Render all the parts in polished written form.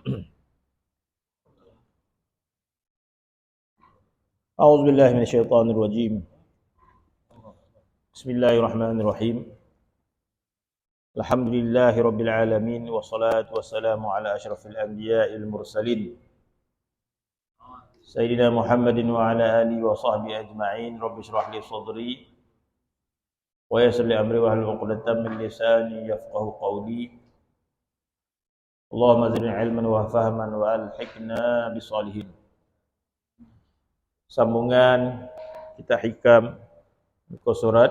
أعوذ بالله من الشيطان الرجيم. بسم الله الرحمن الرحيم. الحمد لله رب العالمين والصلاة والسلام على أشرف الأنبياء المرسلين سيدنا محمد وعلى آله وصحبه أجمعين. رب اشرح لي صدري ويسر لي أمري واحلل عقدة من لساني يفقهوا قولي. اللهم زدنا علما وفهما وألحقنا بالصالحين. Sambungan kita hikam muka surat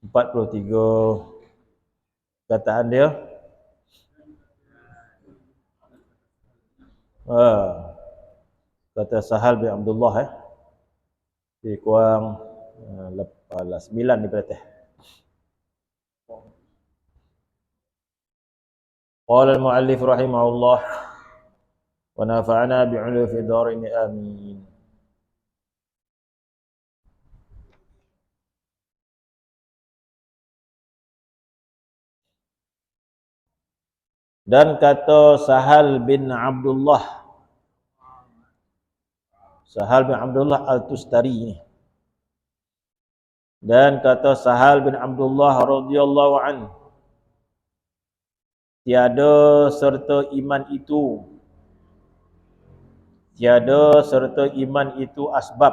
43 kataan dia. Kata Sahal bin Abdullah di kurang 9 di beratih. Qala al-muallif rahimahullah wa nafa'ana bi'ulumihi fi dharain amin. Dan kata Sahal bin Abdullah Al-Tustari ini. Dan kata Sahal bin Abdullah radhiyallahu anhu, tiada serta iman itu asbab.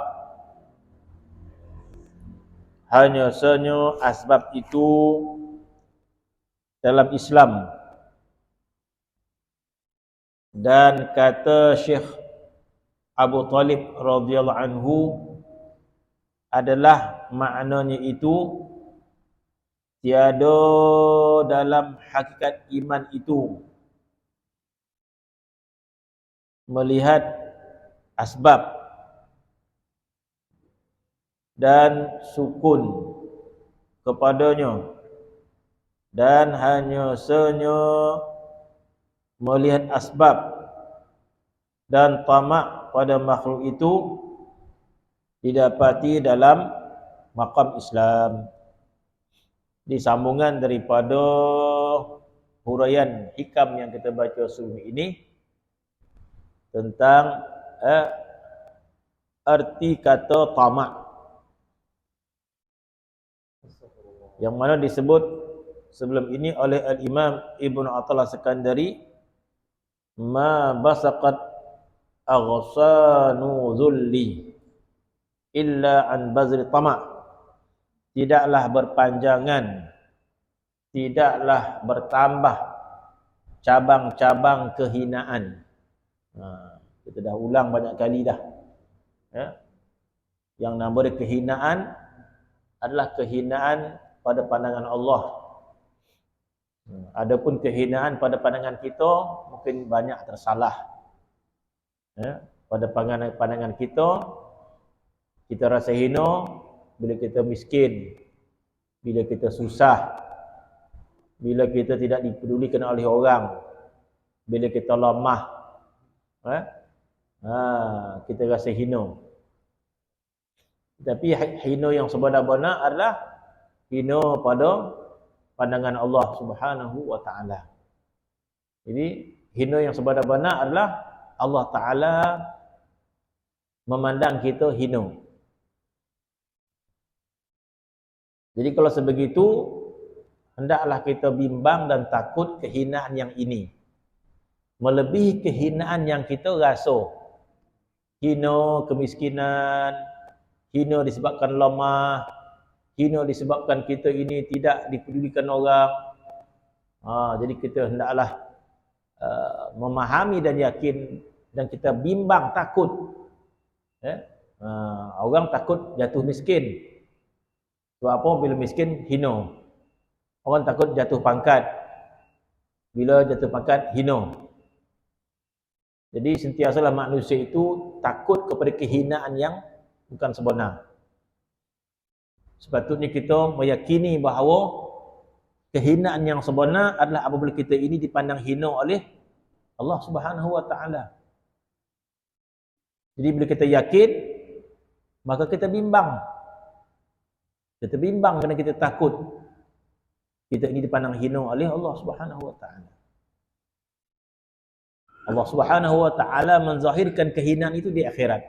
Hanya sahaja asbab itu dalam Islam. Dan kata Syekh Abu Talib radhiyallahu anhu adalah maknanya itu tiada dalam hakikat iman itu melihat asbab dan sukun kepadanya, dan hanya sahaja melihat asbab dan tamak pada makhluk itu didapati dalam maqam Islam. Di sambungan daripada huraian hikam yang kita baca sebelum ini tentang arti kata tamak, yang mana disebut sebelum ini oleh Al-Imam Ibn Athaillah Sekandari, ma basaqat aghsanu dhulli illa an bazri tamak. Tidaklah berpanjangan, tidaklah bertambah cabang-cabang kehinaan. Kita dah ulang banyak kali dah. Yang nama dia kehinaan adalah kehinaan pada pandangan Allah. Adapun kehinaan pada pandangan kita mungkin banyak tersalah. Pada pandangan kita rasa hina bila kita miskin, bila kita susah, bila kita tidak dipedulikan oleh orang, bila kita lemah, kita rasa hina. Tapi hina yang sebenar-benar adalah hina pada pandangan Allah Subhanahu wa taala. Jadi hina yang sebenar-benar adalah Allah Taala memandang kita hina. Jadi kalau sebegitu, hendaklah kita bimbang dan takut kehinaan yang ini, melebihi kehinaan yang kita rasa. Hina kemiskinan, hina disebabkan lemah, hina disebabkan kita ini tidak dipedulikan orang. Jadi kita hendaklah memahami dan yakin, dan kita bimbang takut. Orang takut jatuh miskin. Sebab apa? Bila miskin, hina. Orang takut jatuh pangkat. Bila jatuh pangkat, hina. Jadi sentiasalah manusia itu takut kepada kehinaan yang bukan sebenar. Sepatutnya kita meyakini bahawa kehinaan yang sebenar adalah apabila kita ini dipandang hina oleh Allah Subhanahu wa taala. Jadi bila kita yakin, maka kita bimbang. Kita bimbang kerana kita takut kita ini dipandang hina oleh Allah Subhanahu wa taala. Allah Subhanahu wa taala menzahirkan kehinaan itu di akhirat.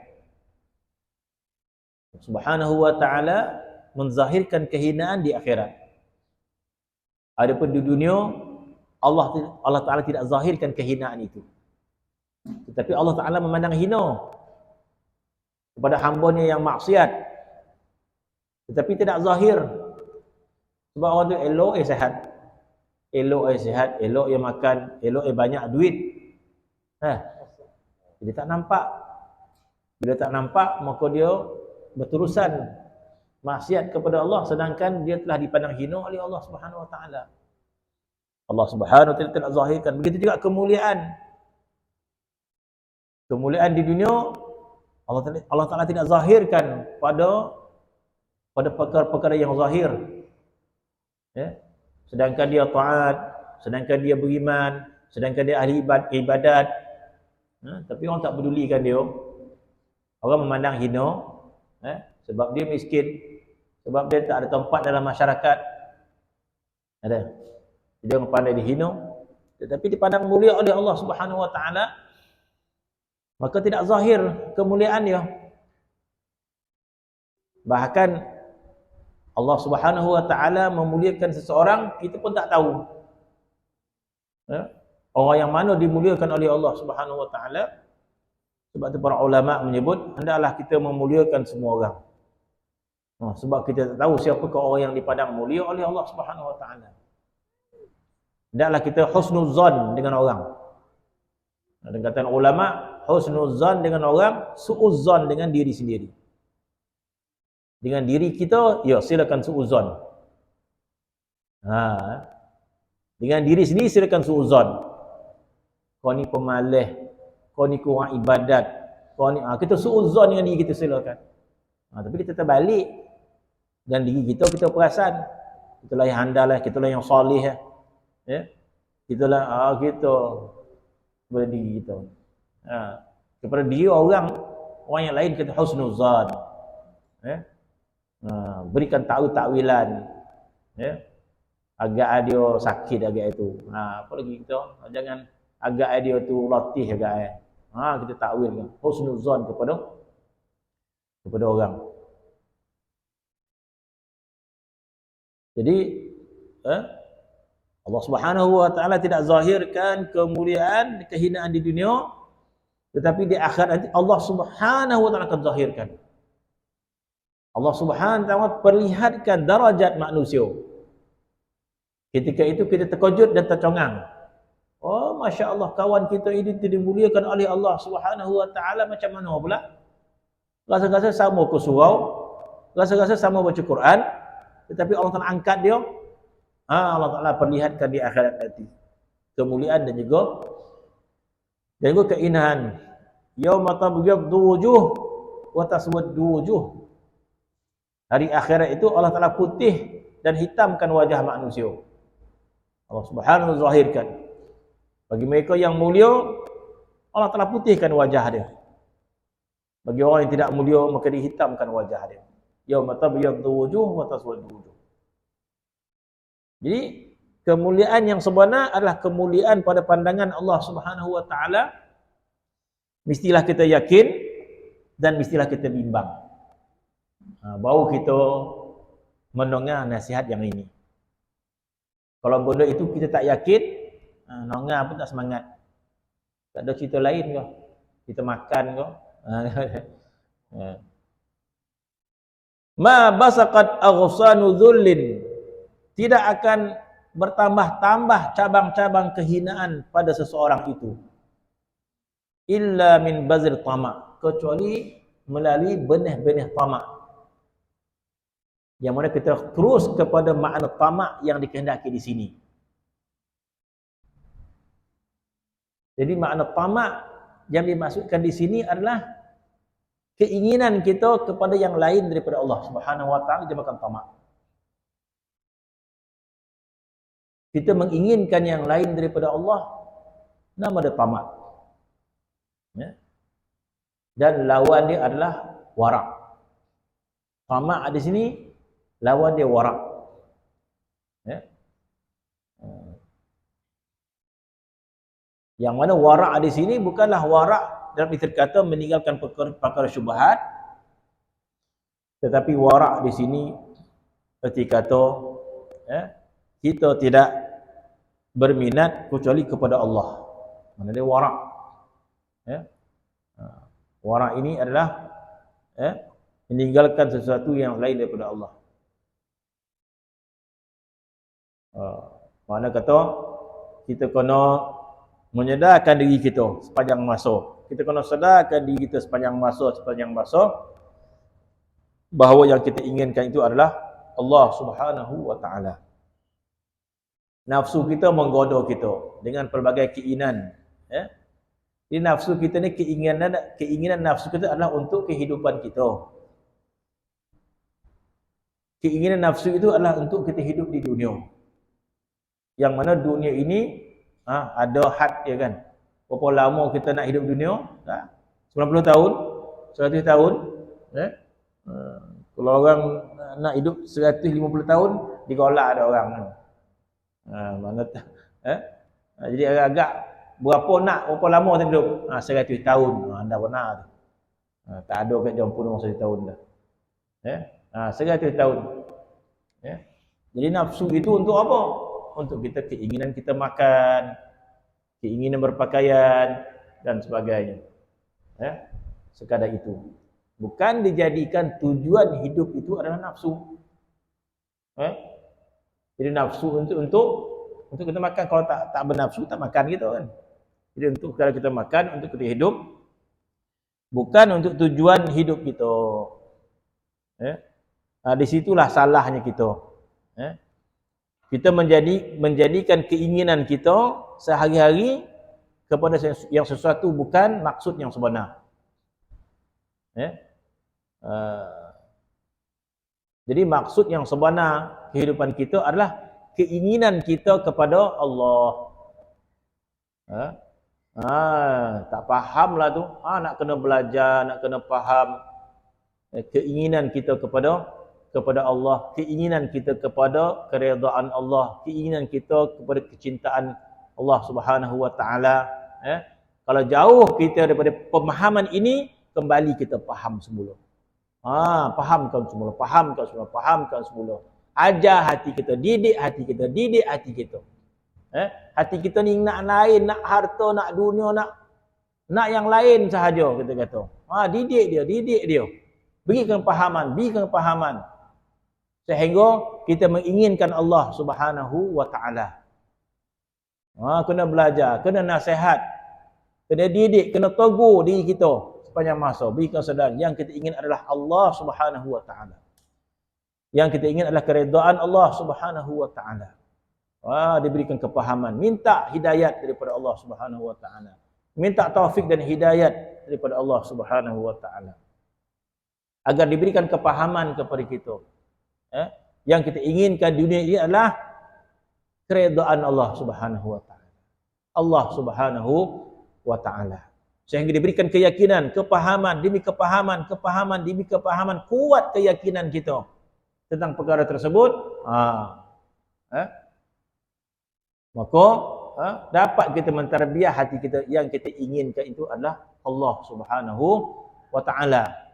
Subhanahu wa taala menzahirkan kehinaan di akhirat. Adapun di dunia Allah taala tidak zahirkan kehinaan itu. Tetapi Allah taala memandang hina kepada hamba-Nya yang maksiat. Tetapi tidak zahir. Sebab orang tu elok sihat. Elok sihat, elok makan, elok banyak duit. Dia tak nampak. Bila tak nampak, maka dia berterusan maksiat kepada Allah, sedangkan dia telah dipandang hina oleh Allah Subhanahu wa taala. Allah Subhanahu wa taala telah zahirkan. Begitu juga kemuliaan. Kemuliaan di dunia Allah taala tidak zahirkan pada perkara-perkara yang zahir. Ya. Sedangkan dia taat, sedangkan dia beriman, sedangkan dia ahli ibadat. Tapi orang tak pedulikan dia. Orang memandang hina, sebab dia miskin, sebab dia tak ada tempat dalam masyarakat. Ada. Dia orang pandai dihina, tetapi dipandang mulia oleh Allah Subhanahu wa taala, maka tidak zahir kemuliaan dia. Bahkan Allah Subhanahu wa taala memuliakan seseorang, kita pun tak tahu. Orang yang mana dimuliakan oleh Allah Subhanahu wa taala. Sebab tu para ulama menyebut, hendaklah kita memuliakan semua orang. Sebab kita tak tahu siapakah orang yang dipandang mulia oleh Allah Subhanahu wa taala. Hendaklah kita husnuzan dengan orang. Dengan kata ulama, husnuzan dengan orang, su'uzan dengan diri sendiri. Dengan diri kita, ya silakan su'uzan. Dengan diri sendiri silakan su'uzan. Kau ni pemalas, kau ni kurang ibadat, kau ni kita su'uzan dengan diri kita silakan. Tapi kita terbalik dan diri kita perasan itulah yang handal, kitalah yang soleh, kitalah kita kepada diri kita. Kepada diri orang yang lain kita husnuzan, berikan takwilan, agak dia sakit agak itu, apa lagi kita jangan agak dia tu latih agak, kita takwilkan husnuzan kepada orang. Jadi Allah Subhanahu wa taala tidak zahirkan kemuliaan, kehinaan di dunia, tetapi di akhirat nanti Allah Subhanahu wa taala akan zahirkan. Allah Subhanahu wa taala perlihatkan darajat manusia. Ketika itu kita terkejut dan tercengang. Oh, Masya Allah, kawan kita ini dimuliakan oleh Allah Subhanahu wa taala macam mana pula? Rasa-rasa sama ke surau, rasa-rasa sama baca Quran, tetapi Allah Taala angkat dia. Allah Taala perlihatkan di akhirat nanti kemuliaan dan juga keindahan. Yauma tabyaddu wujuh wa taswaddu wujuh. Hari akhirat itu Allah Taala putih dan hitamkan wajah manusia. Allah Subhanahu wa taala zahirkan. Bagi mereka yang mulia, Allah Taala putihkan wajah dia. Bagi orang yang tidak mulia, maka dihitamkan wajah dia. Yauma tabyaddu wujuh wa taswaddu wujuh. Jadi kemuliaan yang sebenar adalah kemuliaan pada pandangan Allah Subhanahu wa taala. Mestilah kita yakin dan mestilah kita bimbang. Baru kita mendengar nasihat yang ini. Kalau benda itu kita tak yakin, dengar pun tak semangat. Tak ada cerita lain ke? Kita makan ke? Ma basaqat aghsanu dhullin. Tidak akan bertambah-tambah cabang-cabang kehinaan pada seseorang itu. Illa min bazir tama', kecuali melalui benih-benih tama'. Yang mana kita terus kepada makna tama' yang dikehendaki di sini. Jadi makna tama' yang dimaksudkan di sini adalah keinginan kita kepada yang lain daripada Allah Subhanahu wa taala, dinamakan tama'. Kita menginginkan yang lain daripada Allah, nama dia tamak. Dan lawan dia adalah warak. Tamak di sini, lawan dia warak. Yang mana wara' di sini bukanlah wara' dalam arti kata meninggalkan perkara syubhat, tetapi wara' di sini erti kata kita tidak berminat kecuali kepada Allah. Mana dia wara'? Wara' ini adalah meninggalkan sesuatu yang lain daripada Allah. Mana kata kita kena menyedarkan diri kita sepanjang masa. Kita kena sedarkan diri kita sepanjang masa bahawa yang kita inginkan itu adalah Allah Subhanahu wa taala. Nafsu kita menggoda kita dengan pelbagai keinginan, Jadi nafsu kita ni keinginan nafsu kita adalah untuk kehidupan kita. Keinginan nafsu itu adalah untuk kita hidup di dunia. Yang mana dunia ini ada had dia kan. Berapa lama kita nak hidup dunia? 90 tahun, 100 tahun. Kalau orang nak hidup 150 tahun, digolak ada orang. Jadi agak berapa lama kita hidup? 100 tahun. Anda pernah tu. Tak ada kat jemput orang 100 tahun dah. 100 tahun. Jadi nafsu itu untuk apa? Untuk kita keinginan kita makan, keinginan berpakaian dan sebagainya. Sekadar itu. Bukan dijadikan tujuan hidup itu adalah nafsu. Jadi nafsu untuk kita makan. Kalau tak bernafsu tak makan gitu kan. Jadi untuk kalau kita makan untuk kita hidup, bukan untuk tujuan hidup kita. Di situlah salahnya kita. Kita menjadikan keinginan kita sehari-hari kepada yang sesuatu bukan maksud yang sebenar. Jadi maksud yang sebenar kehidupan kita adalah keinginan kita kepada Allah. Tak fahamlah tu. Nak kena belajar, nak kena faham keinginan kita kepada Allah, keinginan kita kepada keredaan Allah, keinginan kita kepada kecintaan Allah Subhanahu wa taala. Kalau jauh kita daripada pemahaman ini, kembali kita faham semula. Fahamkan semula. Ajar hati kita, didik hati kita. Hati kita ni nak lain, nak harta, nak dunia, nak yang lain sahaja kita kata. Didik dia. Berikan pahaman. Sehingga kita menginginkan Allah Subhanahu wa taala. Kena belajar, kena nasihat, kena didik, kena tegur diri kita sepanjang masa. Berikan sedar yang kita ingin adalah Allah Subhanahu wa taala. Yang kita ingin adalah keredaan Allah Subhanahu wa taala. Diberikan kepahaman, minta hidayat daripada Allah Subhanahu wa taala. Minta taufik dan hidayat daripada Allah Subhanahu wa taala. Agar diberikan kepahaman kepada kita. Yang kita inginkan dunia ini adalah keredaan Allah Subhanahu wa taala. Allah Subhanahu wa taala. Sehingga diberikan keyakinan, kepahaman demi kepahaman, kuat keyakinan kita tentang perkara tersebut. Maka dapat kita mentarbiah hati kita. Yang kita inginkan itu adalah Allah Subhanahu wa taala.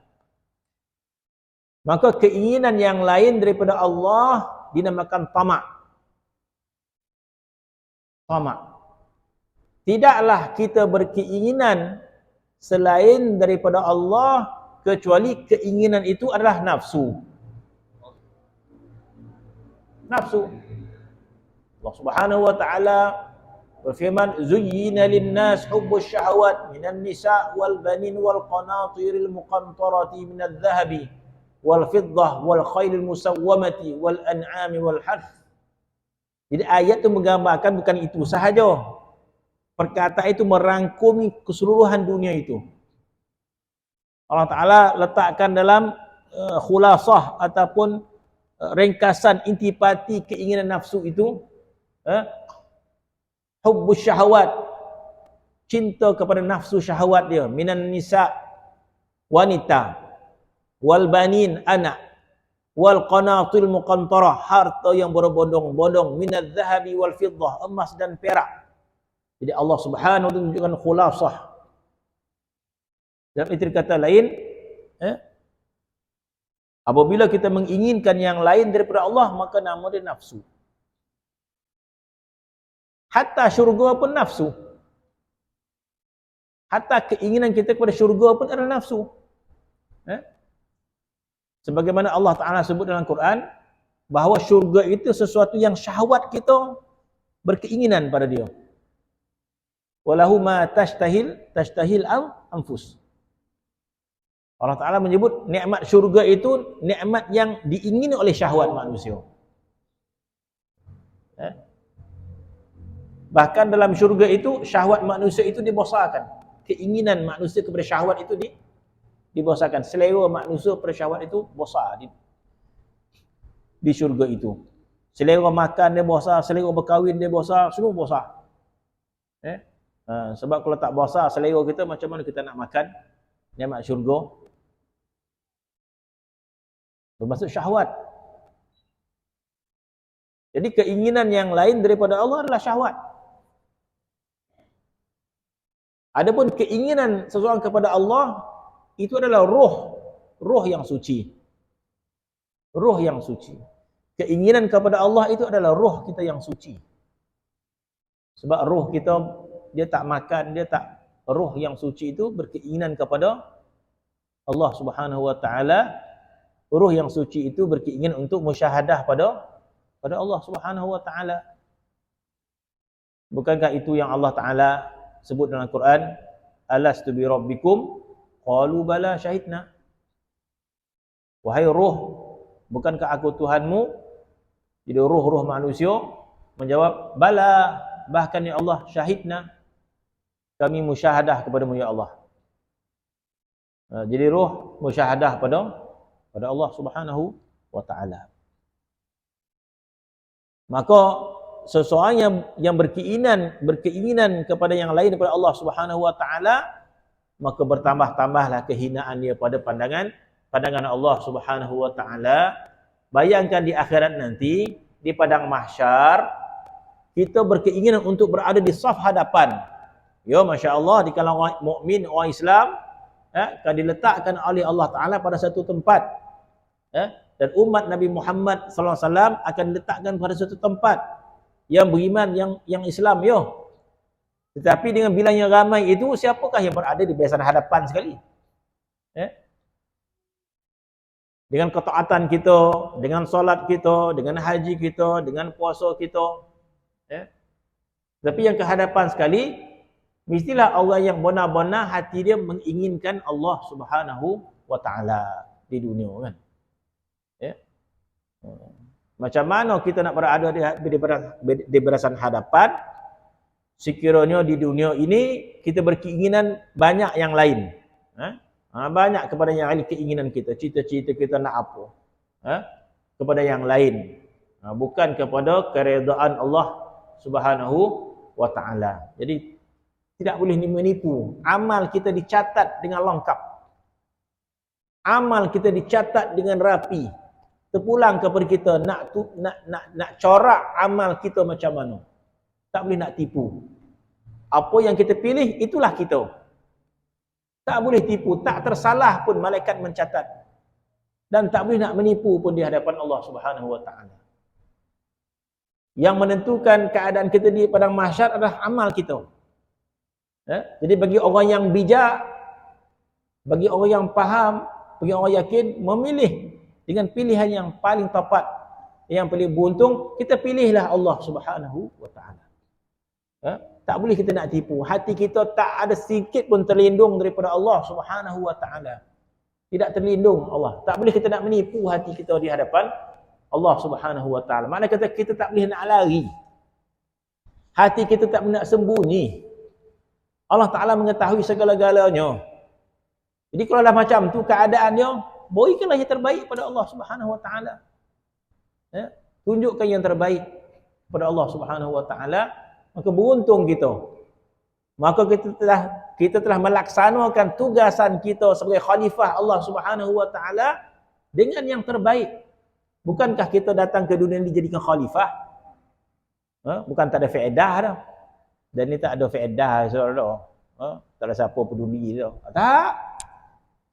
Maka keinginan yang lain daripada Allah dinamakan tamak. Tidaklah kita berkeinginan selain daripada Allah kecuali keinginan itu adalah nafsu. Allah Subhanahu wa taala berfirman, "Zuyyina lin-nas hubbus syahawat minan nisa' wal banin wal qanatiril muqantarati minadh dhahabi wal fiddah wal khailil musawwamati wal an'ami wal harth." Jadi ayat itu menggambarkan bukan itu sahaja. Perkataan itu merangkumi keseluruhan dunia itu. Allah Ta'ala letakkan dalam khulasah ataupun ringkasan intipati keinginan nafsu itu, hubbus syahawat, cinta kepada nafsu syahwat dia, minan nisa, wanita, wal banin, anak, wal qanatil muqantarah, harta yang berbondong-bondong, minadh dhahabi wal fiddah, emas dan perak, Jadi Allah Subhanahu wa taala menunjukkan khulasah. Dalam arti kata lain, apabila kita menginginkan yang lain daripada Allah, maka nama dia nafsu. Hatta syurga pun nafsu. Hatta keinginan kita kepada syurga pun adalah nafsu. Sebagaimana Allah Ta'ala sebut dalam Quran, bahawa syurga itu sesuatu yang syahwat kita berkeinginan pada dia. Walahu ma tashtahil anfus. Allah Ta'ala menyebut nikmat syurga itu nikmat yang diingini oleh syahwat manusia. Bahkan dalam syurga itu syahwat manusia itu dibosarkan. Keinginan manusia kepada syahwat itu dibosarkan. Selera manusia kepada syahwat itu bosar di syurga itu. Selera makan dia bosar, selera berkahwin dia bosar, semua bosar. Sebab kalau tak bosar selera kita, macam mana kita nak makan nikmat syurga? Bermaksud syahwat. Jadi keinginan yang lain daripada Allah adalah syahwat. Adapun keinginan seseorang kepada Allah itu adalah roh yang suci. Roh yang suci. Keinginan kepada Allah itu adalah roh kita yang suci. Sebab roh kita dia tak makan, dia tak, roh yang suci itu berkeinginan kepada Allah Subhanahu wa taala. Roh yang suci itu berkeinginan untuk musyahadah pada Allah Subhanahu wa taala. Bukankah itu yang Allah Taala sebut dalam Quran, alastu bi rabbikum qalu bala syahidna. Wahai roh, bukankah aku Tuhanmu? Jadi roh-roh manusia menjawab, bala, bahkan ya Allah, syahidna, kami musyahadah kepadamu ya Allah. Jadi roh musyahadah pada Allah Subhanahu wa taala. Maka seseorang yang berkeinginan kepada yang lain daripada Allah Subhanahu wa taala, maka bertambah-tambahlah kehinaan dia pada pandangan Allah Subhanahu wa taala. Bayangkan di akhirat nanti, di padang mahsyar, kita berkeinginan untuk berada di saf hadapan. Ya, masya-Allah, di kalangan mukmin, orang Islam, akan diletakkan oleh Allah Taala pada satu tempat. Dan umat Nabi Muhammad sallallahu alaihi wasallam akan diletakkan pada satu tempat yang beriman, yang Islam, yo. Tetapi dengan bilang yang ramai itu, siapakah yang berada di barisan hadapan sekali? Dengan ketaatan kita, dengan solat kita, dengan haji kita, dengan puasa kita. Tapi yang kehadapan sekali, mestilah orang yang benar-benar hati dia menginginkan Allah Subhanahu wa taala di dunia, kan? Macam mana kita nak berada di barisan hadapan sekiranya di dunia ini kita berkeinginan banyak yang lain, banyak kepada yang lain keinginan kita, cita-cita kita nak apa, kepada yang lain, bukan kepada keredaan Allah Subhanahu wa taala. Jadi tidak boleh menipu. Amal kita dicatat dengan lengkap, amal kita dicatat dengan rapi. Terpulang kepada kita nak corak amal kita macam mana. Tak boleh nak tipu. Apa yang kita pilih, itulah kita. Tak boleh tipu, tak tersalah pun malaikat mencatat. Dan tak boleh nak menipu pun di hadapan Allah Subhanahu wa taala. Yang menentukan keadaan kita di padang mahsyar adalah amal kita. Jadi bagi orang yang bijak, bagi orang yang faham, bagi orang yakin, memilih dengan pilihan yang paling tepat, yang paling beruntung, kita pilihlah Allah Subhanahu wa taala. Tak boleh kita nak tipu. Hati kita tak ada sedikit pun terlindung daripada Allah Subhanahu wa taala. Tidak terlindung Allah. Tak boleh kita nak menipu hati kita di hadapan Allah Subhanahu wa taala. Maknanya kata kita tak boleh nak lari. Hati kita tak boleh nak sembunyi. Allah Taala mengetahui segala-galanya. Jadi kalau dah macam tu keadaannya, berikanlah yang terbaik pada Allah Subhanahu wa taala. Tunjukkan yang terbaik kepada Allah Subhanahu wa taala, maka beruntung kita. Maka kita telah melaksanakan tugasan kita sebagai khalifah Allah Subhanahu wa taala dengan yang terbaik. Bukankah kita datang ke dunia ini dijadikan khalifah? Bukan tak ada faedah dah. Dan ni tak ada faedah saudara. Tak ada siapa peduli tu. Tak.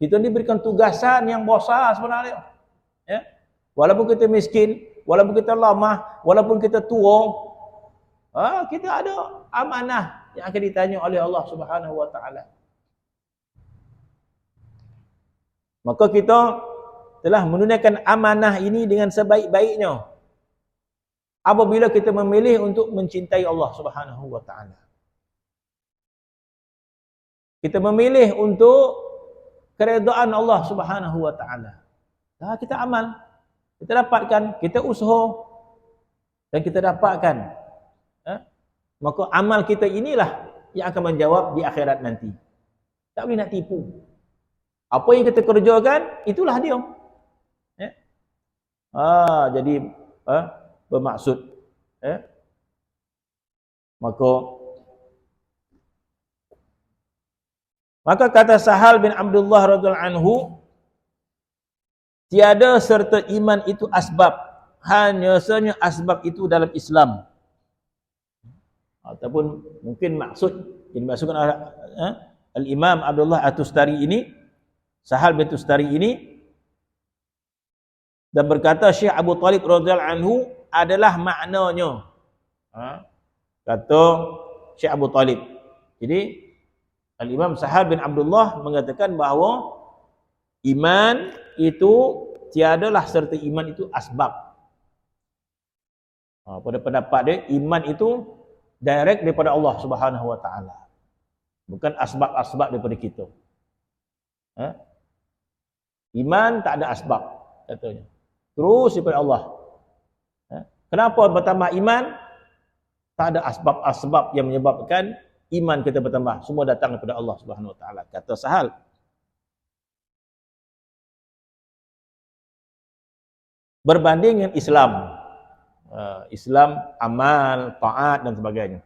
Kita ni berikan tugasan yang besar sebenarnya. Ya. Walaupun kita miskin, walaupun kita lemah, walaupun kita tua, kita ada amanah yang akan ditanya oleh Allah Subhanahu wa taala. Maka kita telah menunaikan amanah ini dengan sebaik-baiknya apabila kita memilih untuk mencintai Allah Subhanahu wa taala. Kita memilih untuk keredaan Allah Subhanahu wa taala. Kita amal, kita dapatkan, kita usaha dan kita dapatkan. Maka amal kita inilah yang akan menjawab di akhirat nanti. Tak boleh nak tipu. Apa yang kita kerjakan, itulah dia. Jadi bermaksud. Maka kata Sahal bin Abdullah radhiyallahu anhu, tiada serta iman itu asbab, hanya sahaja asbab itu dalam Islam. Ataupun mungkin maksud yang dimaksudkan oleh Al-Imam Abdullah At-Tustari ini, Sahal bin Tustari ini, dan berkata Syekh Abu Talib radhiyallahu anhu adalah maknanya. Kata Syekh Abu Talib. Jadi Al-Imam Sahal bin Abdullah mengatakan bahawa iman itu tiadalah serta iman itu asbab. Pada pendapat dia, iman itu direct daripada Allah Subhanahu wa taala. Bukan asbab-asbab daripada kita. Iman tak ada asbab katanya. Terus daripada Allah. Kenapa bertambah iman? Tak ada asbab-asbab yang menyebabkan iman kita bertambah. Semua datang daripada Allah Subhanahu wa taala. Kata Sahal. Berbanding dengan Islam. Islam, amal, taat dan sebagainya.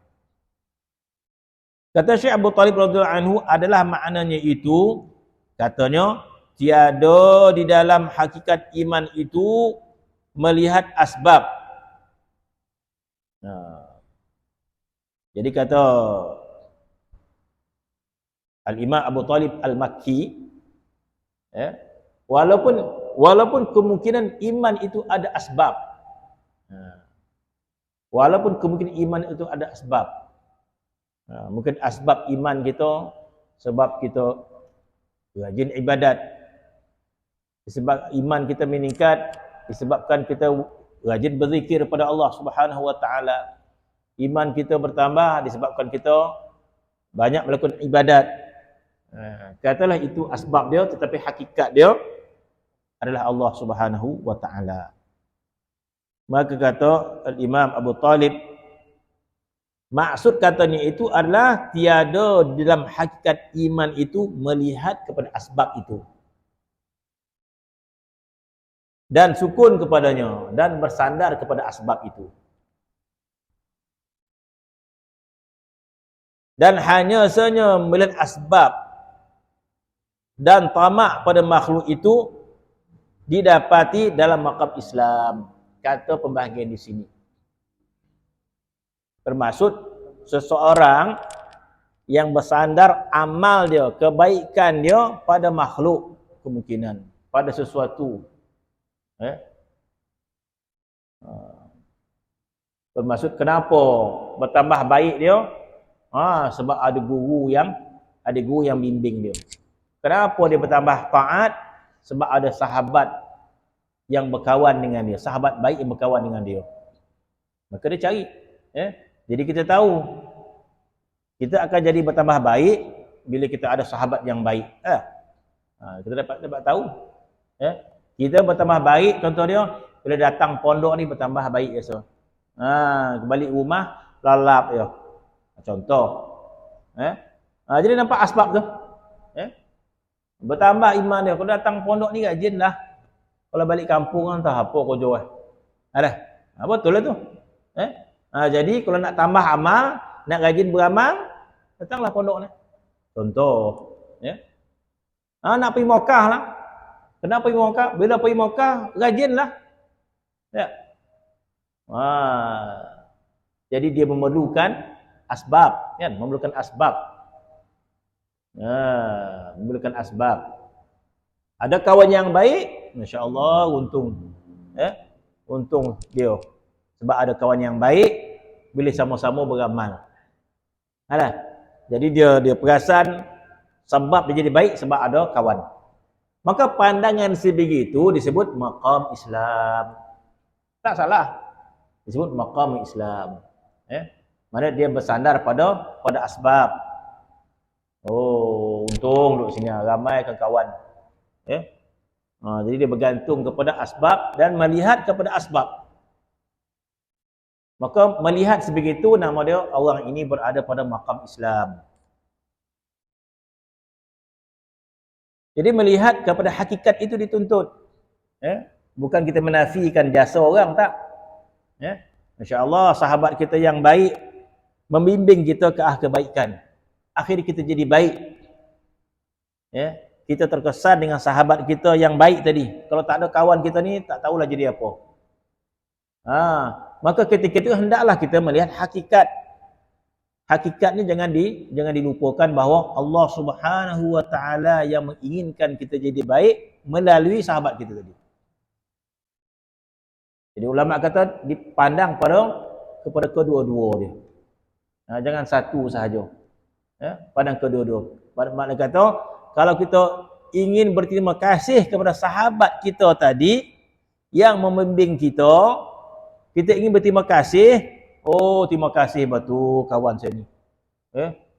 Kata Syekh Abu Talib radhiyallahu anhu adalah maknanya itu, katanya, tiada di dalam hakikat iman itu melihat asbab. Jadi kata Al-Imam Abu Talib Al-Makki, walaupun kemungkinan iman itu ada asbab, walaupun kemungkinan iman itu ada asbab, mungkin asbab iman kita sebab kita rajin ibadat, sebab iman kita meningkat disebabkan kita rajin berzikir kepada Allah Subhanahu wa taala. Iman kita bertambah disebabkan kita banyak melakukan ibadat. Katalah itu asbab dia, tetapi hakikat dia adalah Allah Subhanahu wa taala. Maka kata Al-Imam Abu Talib, maksud katanya itu adalah tiada dalam hakikat iman itu melihat kepada asbab itu dan sukun kepadanya dan bersandar kepada asbab itu. Dan hanya sahaja melihat asbab dan tamak pada makhluk itu didapati dalam maqam Islam. Kata pembahagian di sini. Termasuk seseorang yang bersandar amal dia, kebaikan dia pada makhluk, kemungkinan pada sesuatu. Termasuk kenapa bertambah baik dia? Sebab ada guru yang bimbing dia. Kenapa dia bertambah taat? Sebab ada sahabat yang berkawan dengan dia, sahabat baik yang berkawan dengan dia. Maka dia cari. Jadi kita tahu kita akan jadi bertambah baik bila kita ada sahabat yang baik. Kita dapat tahu. Kita bertambah baik, contoh dia bila datang pondok ni bertambah baik biasa. Balik rumah lalap dia. Contoh. Jadi nampak asbab tu. Bertambah iman dia. Kalau datang pondok ni rajin lah. Kalau balik kampung kan tak apa kau jual. Betul lah tu. Jadi kalau nak tambah amal, nak rajin beramal, datanglah pondok ni. Contoh. Nak pergi Mekah lah. Kenapa pergi Mekah? Bila pergi Mekah, rajin lah. Jadi dia memerlukan asbab, kan? Memerlukan asbab. Memerlukan asbab. Ada kawan yang baik, masya-Allah, untung. Untung dia. Sebab ada kawan yang baik, boleh sama-sama beramal. Ada. Jadi dia perasan sebab dia jadi baik sebab ada kawan. Maka pandangan sebegitu disebut maqam Islam. Tak salah. Disebut maqam Islam. Mana dia bersandar pada asbab. Oh, untung duduk sini ramai kawan. Jadi dia bergantung kepada asbab dan melihat kepada asbab. Maka melihat sebegitu nama dia orang ini berada pada maqam Islam. Jadi melihat kepada hakikat itu dituntut. Bukan kita menafikan jasa orang, tak. Masya-Allah, sahabat kita yang baik membimbing kita ke arah kebaikan. Akhirnya kita jadi baik. Kita terkesan dengan sahabat kita yang baik tadi. Kalau tak ada kawan kita ni, tak tahulah jadi apa. Maka ketika itu hendaklah kita melihat hakikat. Hakikat ni jangan dilupakan bahawa Allah Subhanahu wa taala yang menginginkan kita jadi baik melalui sahabat kita tadi. Jadi ulama kata dipandang kepada kedua-dua dia. Jangan satu sahaja. Pandang kedua-dua. Maknanya kata kalau kita ingin berterima kasih kepada sahabat kita tadi yang membimbing kita, kita ingin berterima kasih. Oh, terima kasih batu kawan saya ni.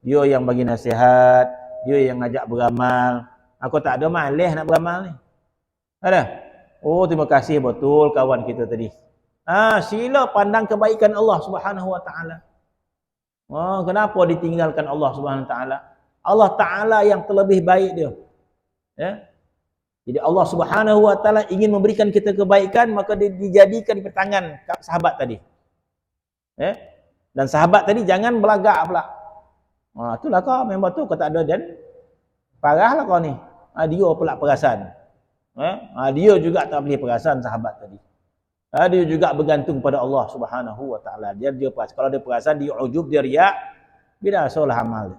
Dia yang bagi nasihat, dia yang ngajak beramal. Aku tak ada malas nak beramal ni. Ada? Oh, terima kasih betul kawan kita tadi. Sila pandang kebaikan Allah Subhanahu wa taala. Kenapa ditinggalkan Allah Subhanahu wa taala? Allah taala yang terlebih baik dia. Jadi Allah Subhanahu wa taala ingin memberikan kita kebaikan, maka dia dijadikan di tangan sahabat tadi. Dan sahabat tadi jangan belagak pula. Itulah kau memang tu kau tak ada dan parahlah kau ni. Dia pula perasan. Dia juga tak boleh perasan sahabat tadi. Dia juga bergantung pada Allah Subhanahu wa taala. Dia perasan. Kalau dia perasan dia ujub, dia riak, bila solah amal.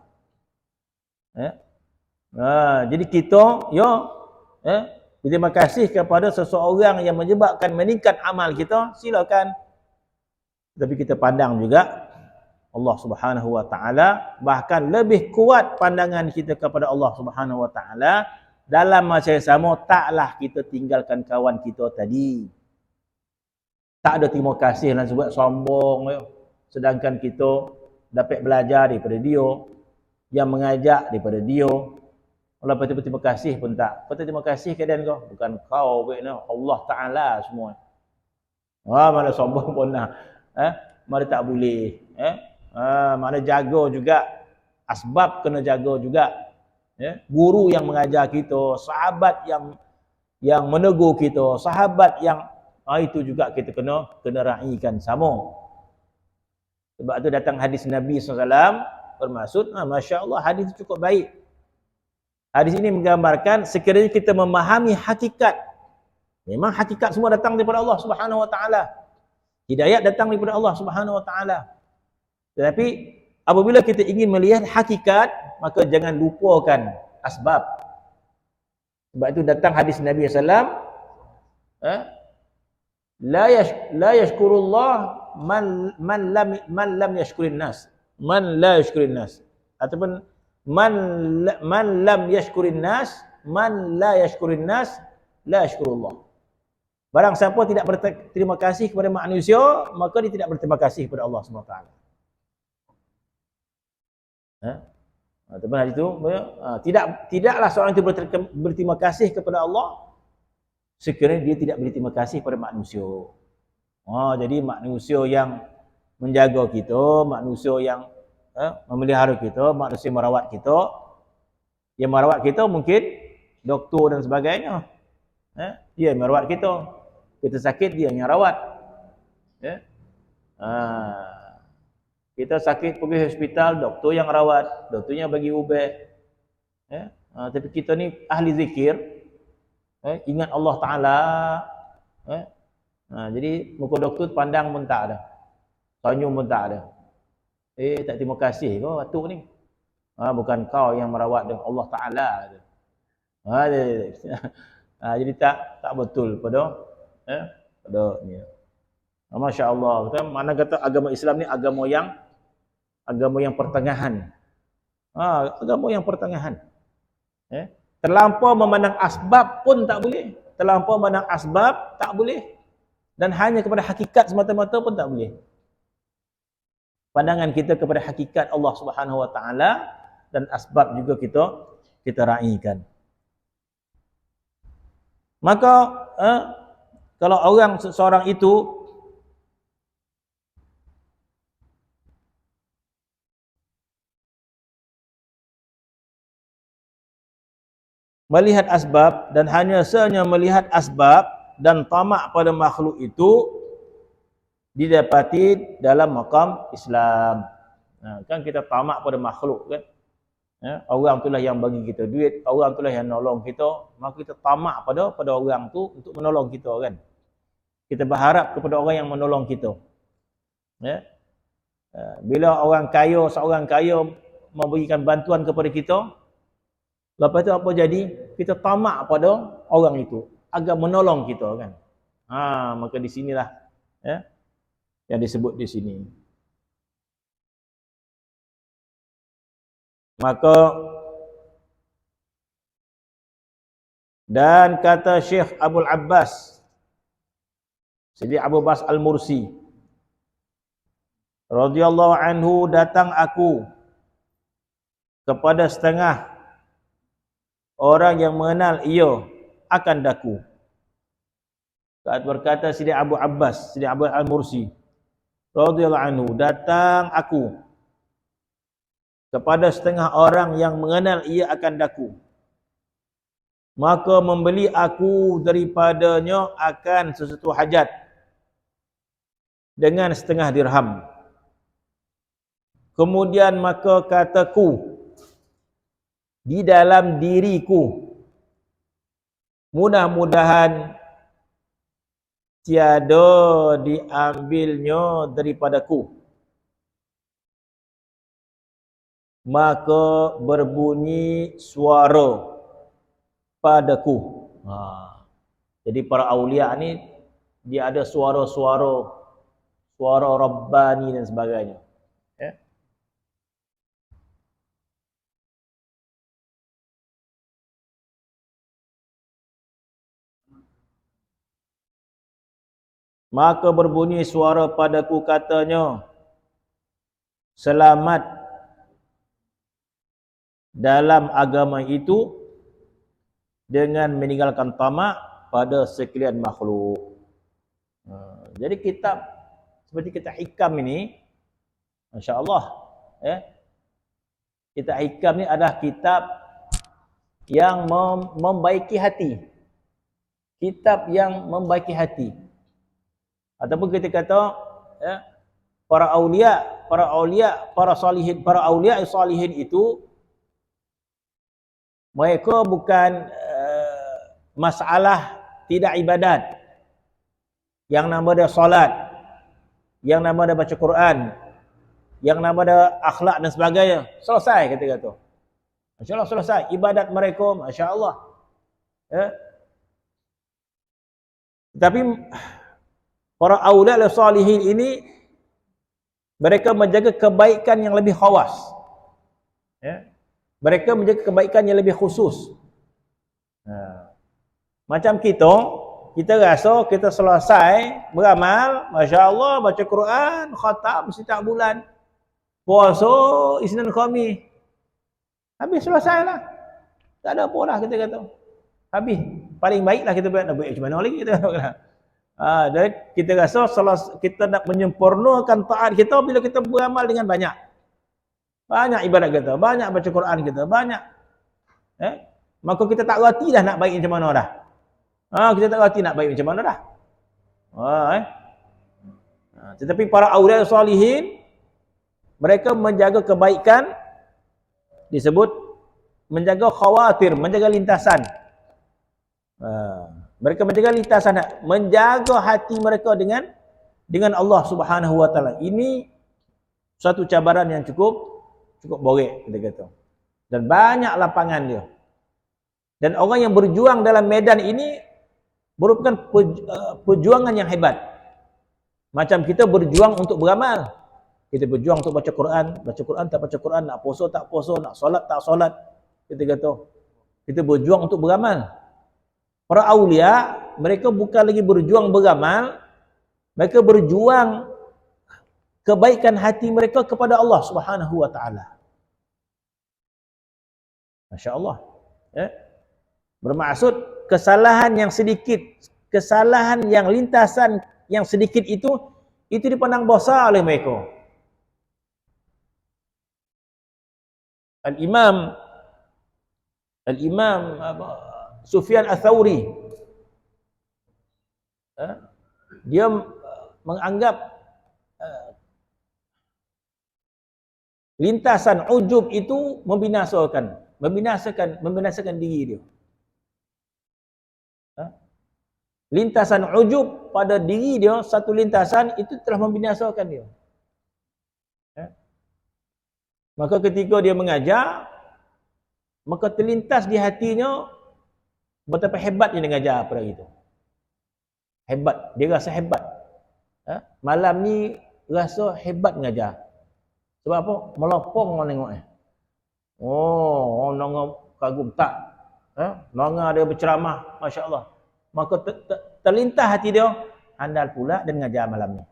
Jadi kita terima kasih kepada seseorang yang menyebabkan meningkat amal kita, silakan. Tapi kita pandang juga Allah Subhanahu wa taala, bahkan lebih kuat pandangan kita kepada Allah Subhanahu wa taala. Dalam masa yang sama taklah kita tinggalkan kawan kita tadi. Tak ada terima kasih dan sebab sombong, sedangkan kita dapat belajar daripada dia, yang mengajak daripada dia. Allah berterima kasih pun tak. Kata terima kasih keadaan kau, bukan kau, Allah taala semua. Mana sombong pun nak. Mana tak boleh. Mana jaga juga. Asbab kena jaga juga. Guru yang mengajar kita, sahabat yang menegur kita, sahabat yang itu juga kita kena raikan sama. Sebab tu datang hadis Nabi SAW bermaksud, Masya Allah, hadis cukup baik. Hadis ini menggambarkan sekiranya kita memahami hakikat. Memang hakikat semua datang daripada Allah Subhanahu wa taala. Hidayat datang daripada Allah Subhanahu wa taala. Tetapi apabila kita ingin melihat hakikat, maka jangan lupakan asbab. Sebab itu datang hadis Nabi sallallahu alaihi wasallam, la yashkurullah man lam yashkurin nas. Man la yashkurin nas. Ataupun man lam yashkurin nas, man la yashkurin nas la yashkurullah. Barang siapa tidak berterima kasih kepada manusia, maka dia tidak berterima kasih kepada Allah SWT. Teman hadis itu, tidaklah seorang itu berterima kasih kepada Allah sekiranya dia tidak berterima kasih kepada manusia. Jadi manusia yang menjaga kita, manusia yang memelihara kita, manusia merawat kita. Yang merawat kita mungkin doktor dan sebagainya. Dia merawat kita. Kita sakit, dia yang rawat. Kita sakit pergi hospital, doktor yang rawat, doktornya bagi ubat. Tapi kita ni ahli zikir, ingat Allah Ta'ala. Jadi muka doktor pandang pun tak ada, senyum pun tak ada. Tak terima kasih kau atuk ni. Bukan kau yang merawat dengan Allah Taala. Jadi tak betul pada ni. Masya-Allah. Mana kata agama Islam ni agama yang pertengahan. Agama yang pertengahan. Terlampau memandang asbab pun tak boleh. Terlampau memandang asbab tak boleh. Dan hanya kepada hakikat semata-mata pun tak boleh. Pandangan kita kepada hakikat Allah Subhanahu Wa Taala dan asbab juga kita raikan. Maka kalau orang seorang itu melihat asbab dan hanya sahaja melihat asbab dan tamak pada makhluk itu didapati dalam makam Islam. Kan kita tamak pada makhluk kan. Orang itulah yang bagi kita duit, orang itulah yang nolong kita, maka kita tamak pada orang tu untuk menolong kita kan. Kita berharap kepada orang yang menolong kita. Bila seorang kaya memberikan bantuan kepada kita, lepas tu apa jadi? Kita tamak pada orang itu agar menolong kita kan. Maka di sinilah yang disebut di sini. Maka dan kata Syekh Abdul Abbas Sidi Abu Bas Al-Mursi radhiyallahu anhu, datang aku kepada setengah orang yang mengenal ia akan daku. Berkata Sidi Abu Abbas, Sidi Abu Al-Mursi radhiyallahu anhu, datang aku kepada setengah orang yang mengenal ia akan daku, maka membeli aku daripadanya akan sesuatu hajat dengan setengah dirham. Kemudian maka kataku di dalam diriku, mudah-mudahan tiada diambilnya daripadaku. Maka berbunyi suara padaku. Jadi para aulia ni dia ada suara Rabbani dan sebagainya. Maka berbunyi suara padaku, katanya, selamat dalam agama itu dengan meninggalkan tamak pada sekalian makhluk. Jadi kitab seperti kitab Hikam ini, masya-Allah, kitab Hikam ini adalah kitab yang membaiki hati. Kitab yang membaiki hati. Ataupun kita kata para aulia, para salihin itu mereka bukan masalah tidak ibadat. Yang nama dia solat, yang nama dia baca Quran, yang nama dia akhlak dan sebagainya. Selesai kita kata. Masya-Allah, selesai ibadat mereka, masya-Allah. Tapi para aulia salihin ini mereka menjaga kebaikan yang lebih khawas. Mereka menjaga kebaikan yang lebih khusus. Macam kita rasa kita selesai beramal, masya-Allah, baca Quran, khatam setiap bulan, puasa Isnin Khamis, habis selesailah. Tak ada apa lah kita kata. Habis. Paling baiklah kita buat, nak buat macam mana lagi kita kata. Dan kita rasa kita nak menyempurnakan taat kita bila kita beramal dengan banyak ibadat kita, banyak baca Quran kita, banyak. Maka kita tak reti dah nak baik macam mana dah. Kita tak reti nak baik macam mana dah. Tetapi para aulia salihin mereka menjaga kebaikan, disebut menjaga khawatir, menjaga lintasan. Mereka menjaga lintasan, menjaga hati mereka dengan Allah Subhanahu wa taala. Ini Satu cabaran yang cukup borek kita kata. Dan banyak lapangan dia. Dan orang yang berjuang dalam medan ini merupakan perjuangan yang hebat. Macam kita berjuang untuk beramal. Kita berjuang untuk baca Quran tak baca Quran, nak puasa tak puasa, nak solat tak solat. Kita kata kita berjuang untuk beramal. Para aulia, mereka bukan lagi berjuang beramal, mereka berjuang kebaikan hati mereka kepada Allah Subhanahu wa taala. Masya-Allah. Bermaksud kesalahan yang sedikit, kesalahan yang lintasan yang sedikit itu dipandang besar oleh mereka. Al-Imam Sufyan Ats-Tsauri dia menganggap lintasan ujub itu membinasakan diri dia. Lintasan ujub pada diri dia, satu lintasan itu telah membinasakan dia. Maka ketika dia mengajar, maka terlintas di hatinya betapa hebatnya dia mengajar pada itu. Hebat, dia rasa hebat. Malam ni rasa hebat mengajar. Sebab apa? Melopong orang tengok ni. Oh, orang nongol kagum tak. Nongol dia berceramah, masya-Allah. Maka terlintas hati dia, andal pula dia mengajar malam ni.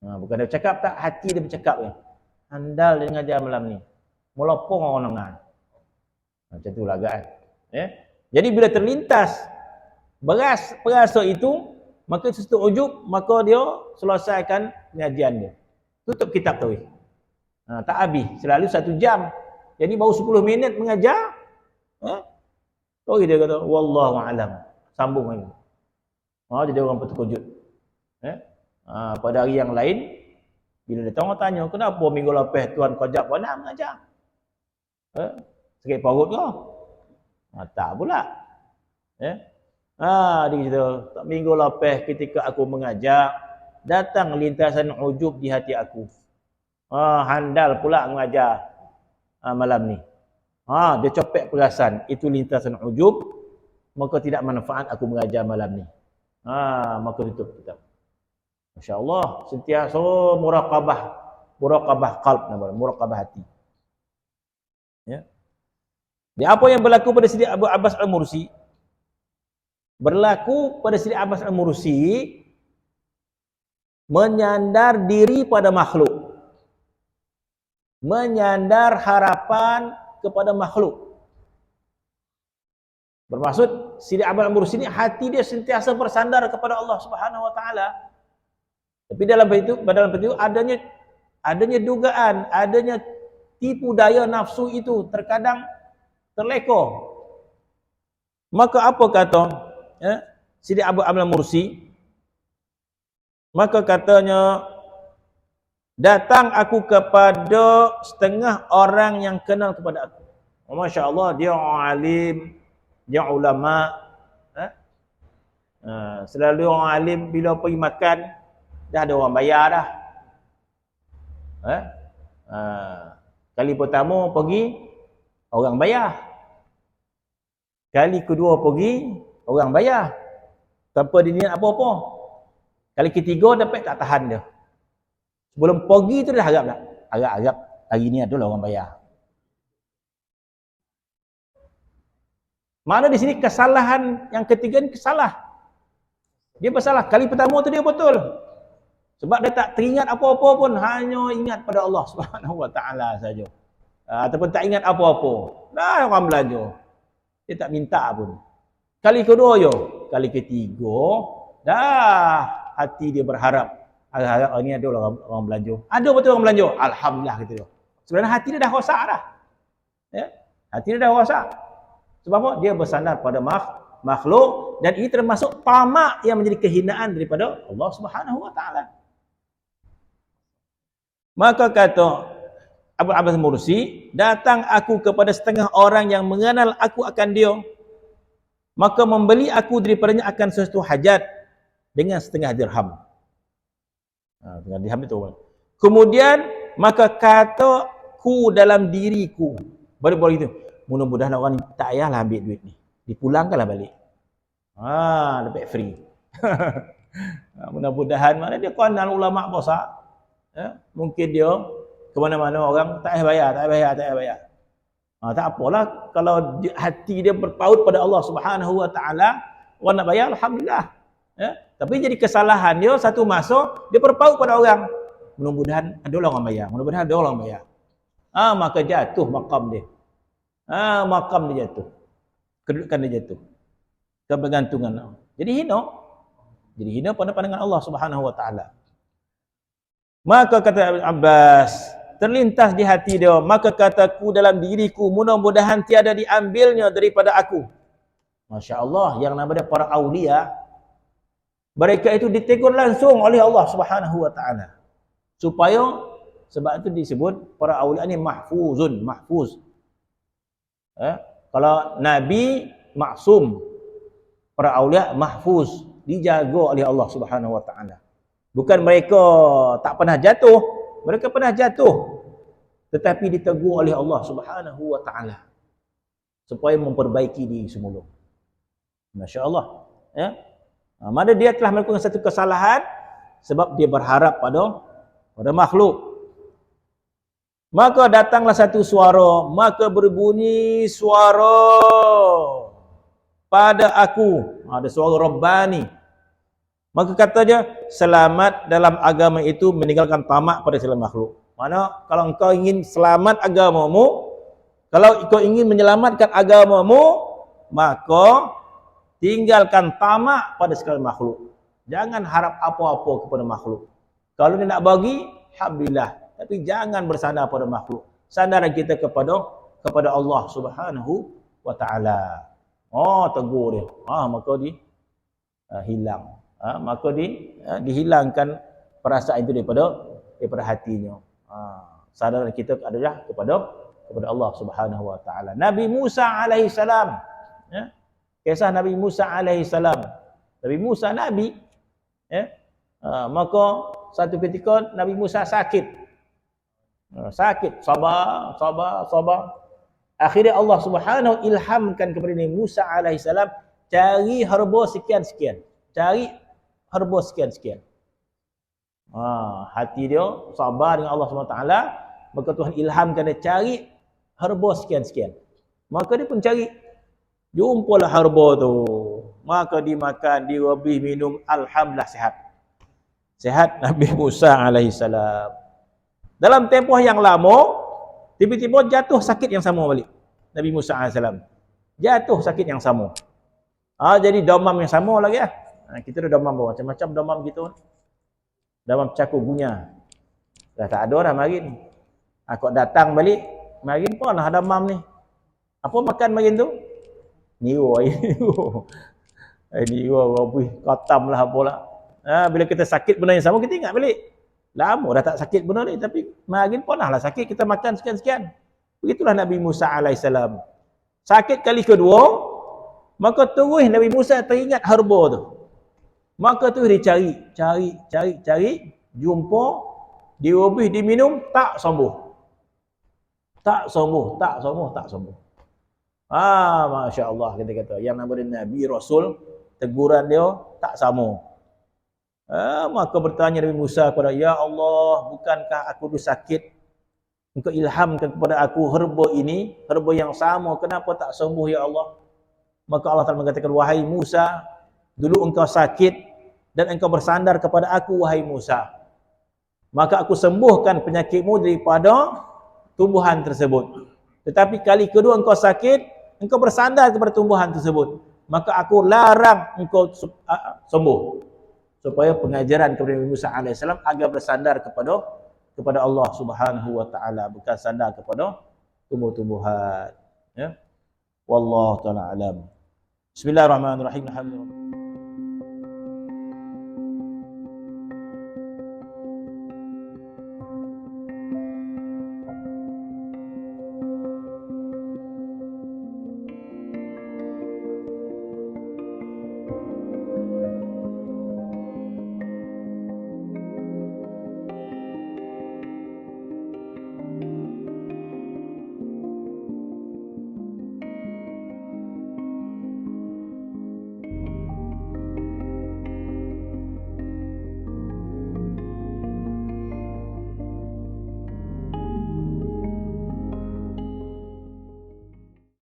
Bukan dia bercakap tak, hati dia bercakap je. Andal dia mengajar malam ni. Melopong orang nongol. Macam itulah kan. Jadi bila terlintas perasa itu, maka sesuatu ujub, maka dia selesaikan pengajian dia. Tutup kitab tu. Tak habis, selalu 1 jam. Jadi baru 10 minit mengajar. Dia kata wallahu alam. Sambung lagi. Jadi orang terkejut. Pada hari yang lain, bila dia tanya, kenapa minggu lepas tuan kau ajak nak mengajar? Sakit perut ke? Tak pula. Dia kata, minggu lepas ketika aku mengajar, datang lintasan ujub di hati aku. Handal pula mengajar malam ni. Dia copek perasan, itu lintasan ujub, maka tidak manfaat aku mengajar malam ni. Maka tutup kitab. Masya-Allah, sentiasa muraqabah qalb namanya, muraqabah hati. Jadi apa yang berlaku pada Sidi Abu Abbas Al-Mursi? Berlaku pada Sidi Abbas Al-Mursi menyandar diri pada makhluk. Menyandar harapan kepada makhluk. Bermaksud Sidi Abbas Al-Mursi ini hati dia sentiasa bersandar kepada Allah Subhanahu wa taala. Tapi dalam itu adanya dugaan, adanya tipu daya nafsu itu terkadang terleko. Maka apa kata Sidi Abu Abbas Al-Mursi? Maka katanya, datang aku kepada setengah orang yang kenal kepada aku. Masya Allah, dia alim, dia ulama. Selalu orang alim bila pergi makan, dah ada orang bayar dah. Kali pertama pergi, orang bayar. Kali kedua pergi, orang bayar. Tanpa dia niat apa-apa. Kali ketiga dapat tak tahan dia. Sebelum pergi tu dah harap dah. Harap hari ni adalah orang bayar. Mana di sini kesalahan yang ketiga ni kesalah. Dia bersalah. Kali pertama tu dia betul. Sebab dia tak teringat apa-apa pun, hanya ingat pada Allah Subhanahu wa taala saja. Ataupun tak ingat apa-apa. Dah orang belajar. Dia tak minta pun. Kali kedua kali ketiga dah hati dia berharap. Harap ni ada orang belanja. Ada betul orang belanja. Alhamdulillah kata dia. Sebenarnya hati dia dah rosak dah. Hati dia dah rosak. Sebab apa? Dia bersandar pada makhluk, dan ini termasuk tamak yang menjadi kehinaan daripada Allah Subhanahu wa taala. Maka kata Abu Abbas Al-Mursi, datang aku kepada setengah orang yang mengenal aku akan dia, maka membeli aku daripadanya akan sesuatu hajat dengan setengah dirham. Setengah dirham itu. Kemudian maka kataku dalam diriku. Baru itu. Mudah-mudahan orang ni tak payahlah ambil duit ni. Dipulangkanlah balik. Dapat free. Mudah-mudahan mana dia kenal ulama besar. Mungkin dia ke mana-mana orang tak payah bayar. Tak apalah kalau hati dia berpaut pada Allah Subhanahu wa taala, orang nak bayar alhamdulillah. Tapi jadi kesalahan dia satu masa dia berpaut pada orang. Mudah-mudahan ada orang bayar. Maka jatuh maqam dia. Maqam dia jatuh. Kedudukan dia jatuh. Kebergantungan. Jadi hina pada pandangan Allah Subhanahu wa taala. Maka kata Ibn Abbas, terlintas di hati dia, maka kataku dalam diriku, mudah-mudahan tiada diambilnya daripada aku. Masya Allah, yang namanya para awliya, mereka itu ditegur langsung oleh Allah Subhanahu wa taala. Sebab itu disebut para awliya ini mahfuz. Kalau Nabi maksum, para awliya mahfuz, dijaga oleh Allah Subhanahu wa taala. Bukan mereka tak pernah jatuh, mereka pernah jatuh, tetapi ditegur oleh Allah Subhanahu wa taala supaya memperbaiki diri semula. Masya-Allah, mana dia telah melakukan satu kesalahan sebab dia berharap pada makhluk. Maka datanglah satu suara, maka berbunyi suara pada aku. Ada suara Rabbani. Maka kata dia, selamat dalam agama itu meninggalkan tamak pada segala makhluk. Mana kalau engkau ingin selamat agamamu, kalau engkau ingin menyelamatkan agamamu, maka tinggalkan tamak pada segala makhluk. Jangan harap apa-apa kepada makhluk. Kalau dia nak bagi, alhamdulillah. Tapi jangan bersandar pada makhluk. Sandaran kita kepada Allah Subhanahu wa taala. Tegur dia. Maka dia hilang. Maka dihilangkan perasaan itu daripada hatinya. Sandaran kita adalah kepada Allah Subhanahu wa taala. Nabi Musa alaihi salam. Kisah Nabi Musa alaihi salam. Nabi Musa nabi. Maka satu ketika Nabi Musa sakit. Sabar. Akhirnya Allah Subhanahu ilhamkan kepada Nabi Musa alaihi salam, cari herba sekian-sekian. Hati dia sabar dengan Allah SWT, maka Tuhan ilhamkan dia cari herba sekian-sekian. Maka dia pun cari, jumpalah herba tu, maka dimakan, direbih, minum, alhamdulillah sehat Nabi Musa alaihi salam. Dalam tempoh yang lama, tiba-tiba jatuh sakit yang sama balik. Nabi Musa alaihi salam jatuh sakit yang sama. Jadi demam yang sama lagi lah. Kita ada demam macam-macam demam gitu. Demam cakugunya. Dah tak ada dah marin. Aku datang balik, marin pun lah demam ni. Apa makan marin tu? Niwa. Niwa rabih, katam lah apalah. Bila kita sakit benda yang sama, kita ingat balik. Lama dah tak sakit benda ni, tapi marin pun lah sakit, kita makan sekian-sekian. Begitulah Nabi Musa alaihissalam. Sakit kali kedua, maka terus Nabi Musa teringat herba tu. Maka tu dia cari, jumpa, diubih, diminum, tak sembuh. Masya Allah, kita kata. Yang nama Nabi Rasul, teguran dia tak sama. Maka bertanya Nabi Musa kepada, Ya Allah, bukankah aku tu sakit? Engkau ilhamkan kepada aku herba ini, herba yang sama, kenapa tak sembuh ya Allah? Maka Allah Ta'ala mengatakan, wahai Musa, dulu engkau sakit, dan engkau bersandar kepada aku, wahai Musa. Maka aku sembuhkan penyakitmu daripada tumbuhan tersebut. Tetapi kali kedua engkau sakit, engkau bersandar kepada tumbuhan tersebut. Maka aku larang engkau sembuh. Supaya pengajaran kepada Nabi Musa AS agar bersandar kepada Allah Subhanahu wa taala, bukan sandar kepada tumbuh-tumbuhan. Wallahu taala alam. Bismillahirrahmanirrahim. Alhamdulillah.